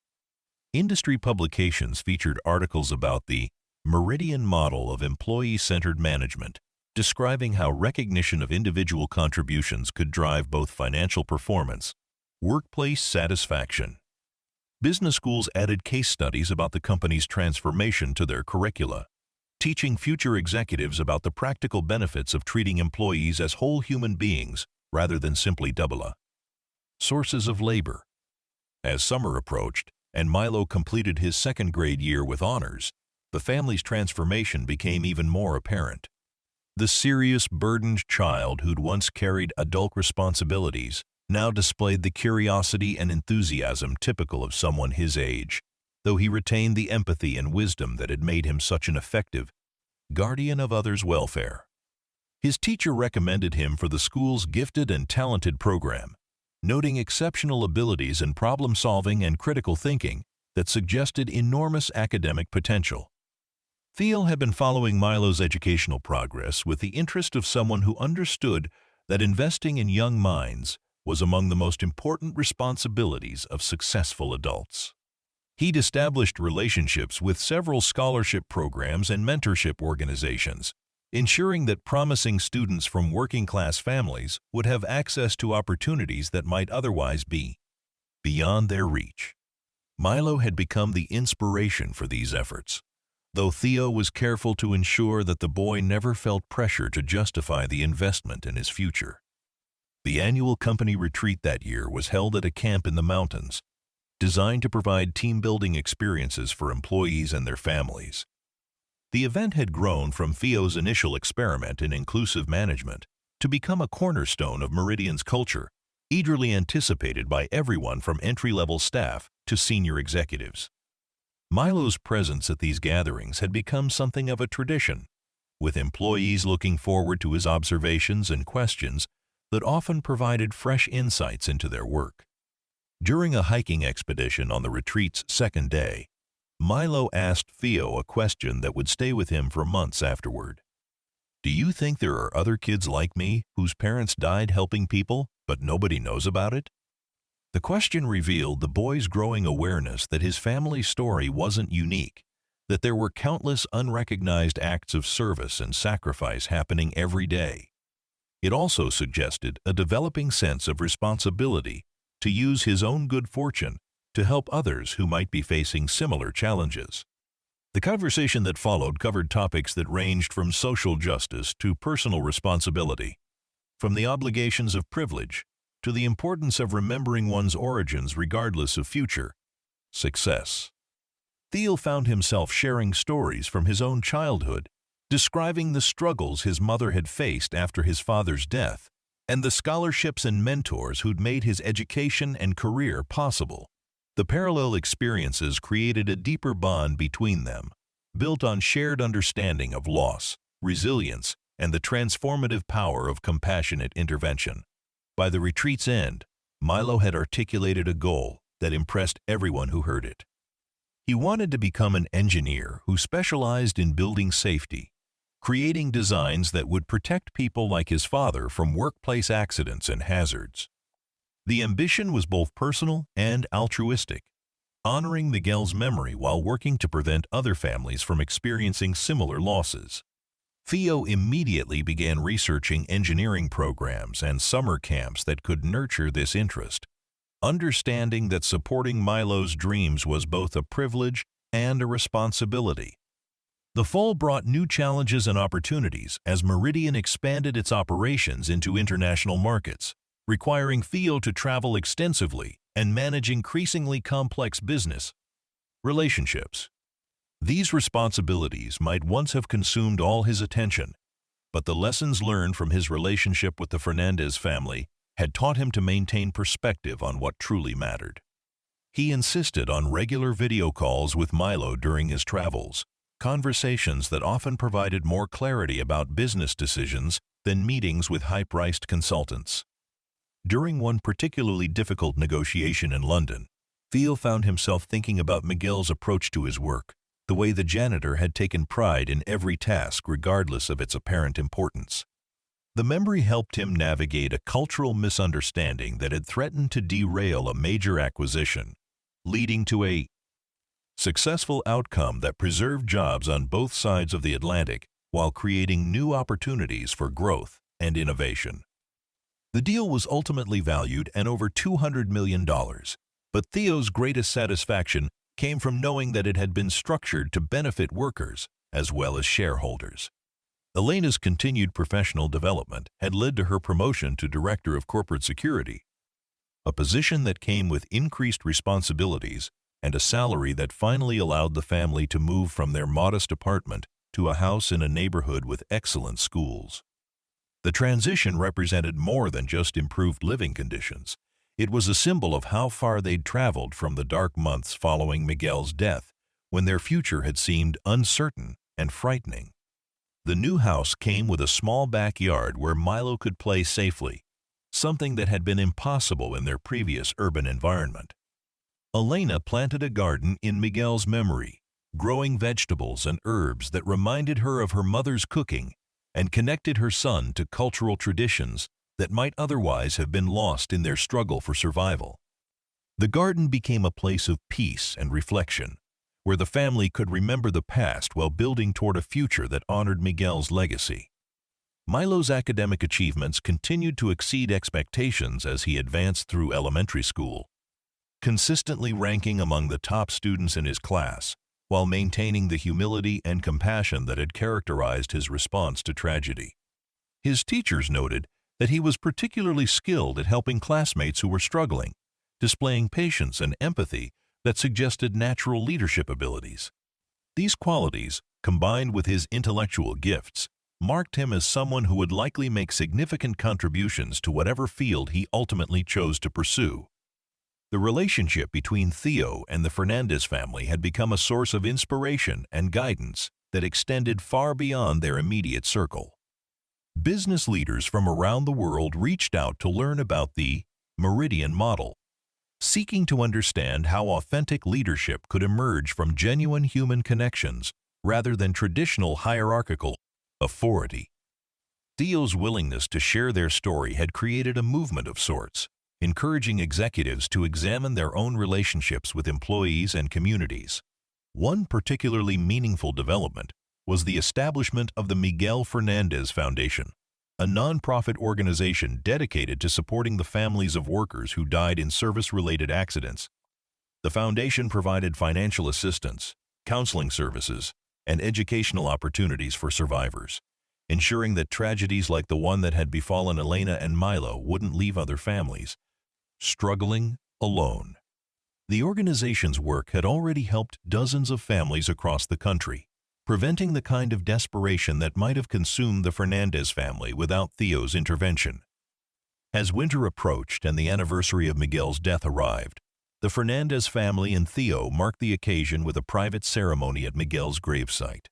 Industry publications featured articles about the Meridian model of employee-centered management, describing how recognition of individual contributions could drive both financial performance, workplace satisfaction. Business schools added case studies about the company's transformation to their curricula, teaching future executives about the practical benefits of treating employees as whole human beings rather than simply double. Sources of labor. As summer approached and Milo completed his second grade year with honors, the family's transformation became even more apparent. The serious, burdened child who'd once carried adult responsibilities now displayed the curiosity and enthusiasm typical of someone his age, though he retained the empathy and wisdom that had made him such an effective guardian of others' welfare. His teacher recommended him for the school's gifted and talented program, noting exceptional abilities in problem-solving and critical thinking that suggested enormous academic potential. Theo had been following Milo's educational progress with the interest of someone who understood that investing in young minds was among the most important responsibilities of successful adults. He'd established relationships with several scholarship programs and mentorship organizations, ensuring that promising students from working-class families would have access to opportunities that might otherwise be beyond their reach. Milo had become the inspiration for these efforts, though Theo was careful to ensure that the boy never felt pressure to justify the investment in his future. The annual company retreat that year was held at a camp in the mountains, designed to provide team-building experiences for employees and their families. The event had grown from Theo's initial experiment in inclusive management to become a cornerstone of Meridian's culture, eagerly anticipated by everyone from entry-level staff to senior executives. Milo's presence at these gatherings had become something of a tradition, with employees looking forward to his observations and questions that often provided fresh insights into their work. During a hiking expedition on the retreat's second day, Milo asked Theo a question that would stay with him for months afterward. "Do you think there are other kids like me whose parents died helping people, but nobody knows about it?" The question revealed the boy's growing awareness that his family's story wasn't unique, that there were countless unrecognized acts of service and sacrifice happening every day. It also suggested a developing sense of responsibility to use his own good fortune to help others who might be facing similar challenges. The conversation that followed covered topics that ranged from social justice to personal responsibility, from the obligations of privilege to the importance of remembering one's origins regardless of future success. Theo found himself sharing stories from his own childhood, describing the struggles his mother had faced after his father's death, and the scholarships and mentors who'd made his education and career possible. The parallel experiences created a deeper bond between them, built on shared understanding of loss, resilience, and the transformative power of compassionate intervention. By the retreat's end, Milo had articulated a goal that impressed everyone who heard it. He wanted to become an engineer who specialized in building safety, creating designs that would protect people like his father from workplace accidents and hazards. The ambition was both personal and altruistic, honoring Miguel's memory while working to prevent other families from experiencing similar losses. Theo immediately began researching engineering programs and summer camps that could nurture this interest, understanding that supporting Milo's dreams was both a privilege and a responsibility. The fall brought new challenges and opportunities as Meridian expanded its operations into international markets, requiring Theo to travel extensively and manage increasingly complex business relationships. These responsibilities might once have consumed all his attention, but the lessons learned from his relationship with the Fernandez family had taught him to maintain perspective on what truly mattered. He insisted on regular video calls with Milo during his travels, conversations that often provided more clarity about business decisions than meetings with high-priced consultants. During one particularly difficult negotiation in London, Theo found himself thinking about Miguel's approach to his work, the way the janitor had taken pride in every task regardless of its apparent importance. The memory helped him navigate a cultural misunderstanding that had threatened to derail a major acquisition, leading to a successful outcome that preserved jobs on both sides of the Atlantic while creating new opportunities for growth and innovation. The deal was ultimately valued at over $200 million, but Theo's greatest satisfaction came from knowing that it had been structured to benefit workers as well as shareholders. Elena's continued professional development had led to her promotion to Director of Corporate Security, a position that came with increased responsibilities and a salary that finally allowed the family to move from their modest apartment to a house in a neighborhood with excellent schools. The transition represented more than just improved living conditions. It was a symbol of how far they'd traveled from the dark months following Miguel's death, when their future had seemed uncertain and frightening. The new house came with a small backyard where Milo could play safely, something that had been impossible in their previous urban environment. Elena planted a garden in Miguel's memory, growing vegetables and herbs that reminded her of her mother's cooking and connected her son to cultural traditions that might otherwise have been lost in their struggle for survival. The garden became a place of peace and reflection, where the family could remember the past while building toward a future that honored Miguel's legacy. Milo's academic achievements continued to exceed expectations as he advanced through elementary school, consistently ranking among the top students in his class, while maintaining the humility and compassion that had characterized his response to tragedy. His teachers noted that he was particularly skilled at helping classmates who were struggling, displaying patience and empathy that suggested natural leadership abilities. These qualities, combined with his intellectual gifts, marked him as someone who would likely make significant contributions to whatever field he ultimately chose to pursue. The relationship between Theo and the Fernandez family had become a source of inspiration and guidance that extended far beyond their immediate circle. Business leaders from around the world reached out to learn about the Meridian model, seeking to understand how authentic leadership could emerge from genuine human connections rather than traditional hierarchical authority. Theo's willingness to share their story had created a movement of sorts, encouraging executives to examine their own relationships with employees and communities. One particularly meaningful development was the establishment of the Miguel Fernandez Foundation, a nonprofit organization dedicated to supporting the families of workers who died in service-related accidents. The foundation provided financial assistance, counseling services, and educational opportunities for survivors, ensuring that tragedies like the one that had befallen Elena and Milo wouldn't leave other families struggling alone. The organization's work had already helped dozens of families across the country, preventing the kind of desperation that might have consumed the Fernandez family without Theo's intervention. As winter approached and the anniversary of Miguel's death arrived, the Fernandez family and Theo marked the occasion with a private ceremony at Miguel's gravesite.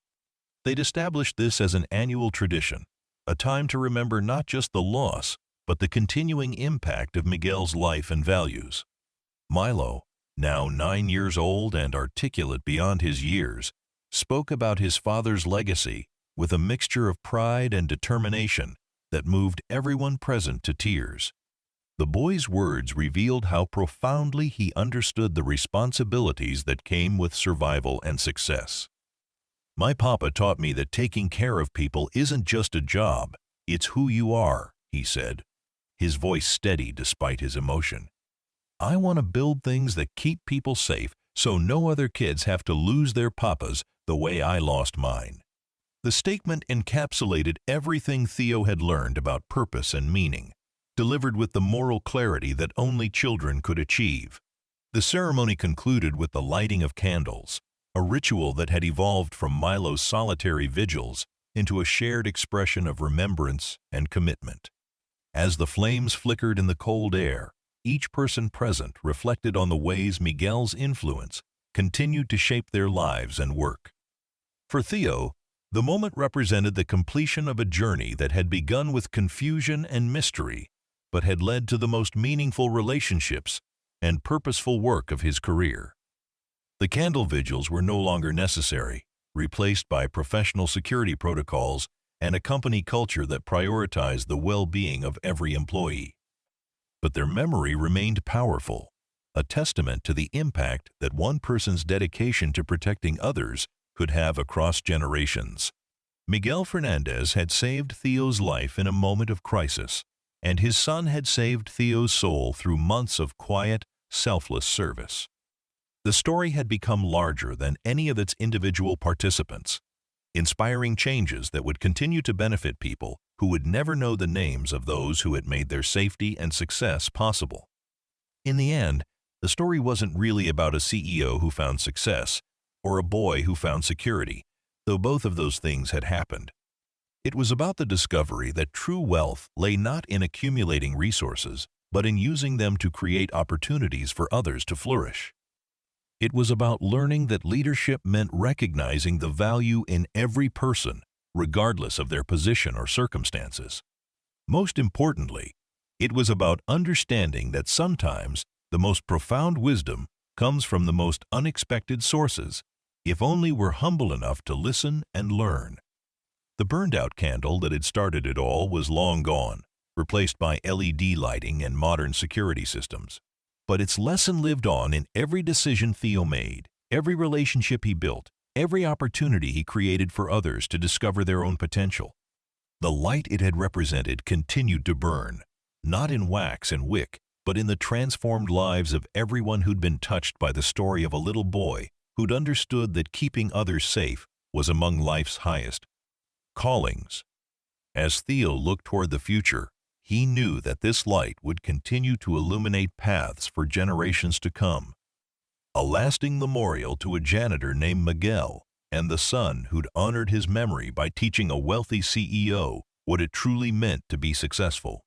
They'd established this as an annual tradition, a time to remember not just the loss, but the continuing impact of Miguel's life and values. Milo, now 9 years old and articulate beyond his years, spoke about his father's legacy with a mixture of pride and determination that moved everyone present to tears. The boy's words revealed how profoundly he understood the responsibilities that came with survival and success. "My papa taught me that taking care of people isn't just a job, it's who you are," he said, his voice steady despite his emotion. "I want to build things that keep people safe so no other kids have to lose their papas the way I lost mine." The statement encapsulated everything Theo had learned about purpose and meaning, delivered with the moral clarity that only children could achieve. The ceremony concluded with the lighting of candles, a ritual that had evolved from Milo's solitary vigils into a shared expression of remembrance and commitment. As the flames flickered in the cold air, each person present reflected on the ways Miguel's influence continued to shape their lives and work. For Theo, the moment represented the completion of a journey that had begun with confusion and mystery, but had led to the most meaningful relationships and purposeful work of his career. The candle vigils were no longer necessary, replaced by professional security protocols and a company culture that prioritized the well-being of every employee. But their memory remained powerful, a testament to the impact that one person's dedication to protecting others could have across generations. Miguel Fernandez had saved Theo's life in a moment of crisis, and his son had saved Theo's soul through months of quiet, selfless service. The story had become larger than any of its individual participants, inspiring changes that would continue to benefit people who would never know the names of those who had made their safety and success possible. In the end, the story wasn't really about a CEO who found success or a boy who found security, though both of those things had happened. It was about the discovery that true wealth lay not in accumulating resources, but in using them to create opportunities for others to flourish. It was about learning that leadership meant recognizing the value in every person, regardless of their position or circumstances. Most importantly, it was about understanding that sometimes the most profound wisdom comes from the most unexpected sources, if only we're humble enough to listen and learn. The burned-out candle that had started it all was long gone, replaced by LED lighting and modern security systems. But its lesson lived on in every decision Theo made, every relationship he built, every opportunity he created for others to discover their own potential. The light it had represented continued to burn, not in wax and wick, but in the transformed lives of everyone who'd been touched by the story of a little boy who'd understood that keeping others safe was among life's highest callings. As Theo looked toward the future, he knew that this light would continue to illuminate paths for generations to come, a lasting memorial to a janitor named Miguel and the son who'd honored his memory by teaching a wealthy CEO what it truly meant to be successful.